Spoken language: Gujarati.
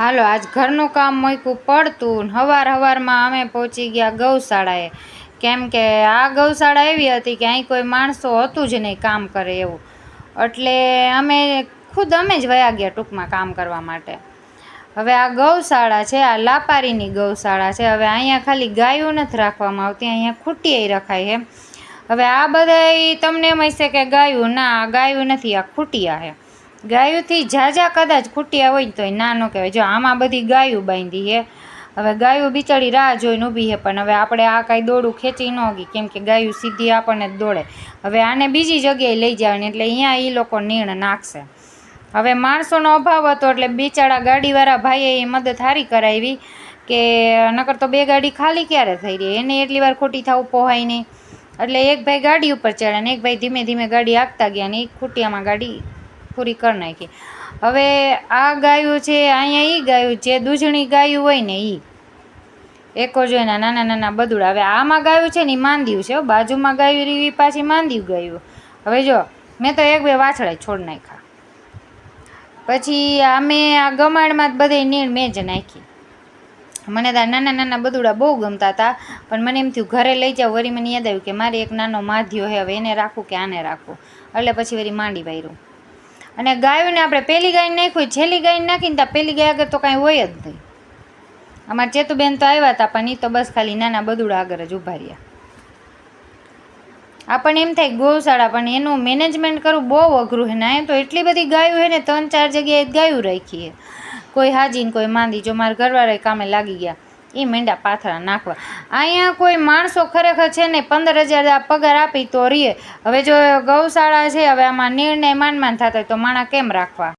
હાલો આજ ઘરનું કામ મૂક્યું પડતું હવારમાં અમે પહોંચી ગયા ગૌશાળાએ. કેમ કે આ ગૌશાળા એવી હતી કે અહીં કોઈ માણસો હતું જ નહીં કામ કરે એવું, એટલે અમે જ વયા ગયા ટૂંકમાં કામ કરવા માટે. હવે આ ગૌશાળા છે, આ લાપારીની ગૌશાળા છે. હવે અહીંયા ખાલી ગાયું નથી રાખવામાં આવતી, અહીંયા ખૂટિયાઈ રખાય છે. હવે આ બધા તમને એમ હશે કે ગાયું, ના ગાયું નથી, આ ખૂટિયા છે. ગાયુંથી ઝાઝા કદાચ ખૂટિયા હોય ને તોય ના ન કહેવાય. જો આમાં બધી ગાયું બાંધી છે. હવે ગાયું બિચારી રાહ જોઈને ઊભી છે, પણ હવે આપણે આ કાંઈ દોડું ખેંચી ન ગઈ, કેમ કે ગાયું સીધી આપણને જ દોડે. હવે આને બીજી જગ્યાએ લઈ જવાની, એટલે અહીંયા એ લોકો નીણ નાખશે. હવે માણસોનો અભાવ હતો એટલે બિચારા ગાડીવાળા ભાઈએ એ મદદ સારી કરાવી કે નકર તો 2 ગાડી ખાલી ક્યારે થઈ રહી, એને એટલી વાર ખોટી થવું પોહાય નહીં. એટલે એક ભાઈ ગાડી ઉપર ચડ્યા ને એક ભાઈ ધીમે ધીમે ગાડી આંકતા ગયા ને એ ખૂટિયામાં ગાડી પૂરી કરી નાખી. હવે આ ગાયું છે, અહીંયા એ ગાયું જે દૂધણી ગાયું હોય ને એ એકો જો એના નાના નાના બદુડા. હવે આમાં ગાયું છે ને એ માંદ્યું છે, બાજુમાં ગાયું એવી પાછી માંદ્યું ગાયું. હવે જો મેં તો 1-2 વાછડા છોડ નાખ્યા. પછી અમે આ ગમાણમાં જ બધે નીણ મેં જ નાખી. મને તો નાના નાના બદુડા બહુ ગમતા હતા, પણ મને એમ થયું ઘરે લઈ જાઉં. વળી મને યાદ આવ્યું કે મારે એક નાનો માધ્યો છે, હવે એને રાખું કે આને રાખું, એટલે પછી વળી માંડી વાર્યું. અને ગાયોને આપણે પહેલી ગાયને નાખ્યું, છેલ્લી ગાયને નાખીને ત્યાં પહેલી ગાય આગળ તો કાંઈ હોય જ નહીં. અમારા ચેતુબેન તો આવ્યા હતા, પણ એ તો બસ ખાલી નાના બદુડા આગળ જ ઊભા રહ્યા. આપણને એમ થાય ગૌશાળા, પણ એનું મેનેજમેન્ટ કરવું બહુ અઘરું છે ને. અહીંયા તો એટલી બધી ગાયો છે ને, 3-4 જગ્યાએ ગાયું રાખી છે. કોઈ હાજી ને કોઈ માંદી. જો મારા ઘરવાળા કામે લાગી ગયા, એ મેંડા પાથરા નાખવા. અહીંયા કોઈ માણસો ખરેખર છે ને 15,000 પગાર આપી તો રીએ. હવે જો ગૌશાળા છે, હવે આમાં નિર્ણય માંડ થતા હોય તો માણા કેમ રાખવા.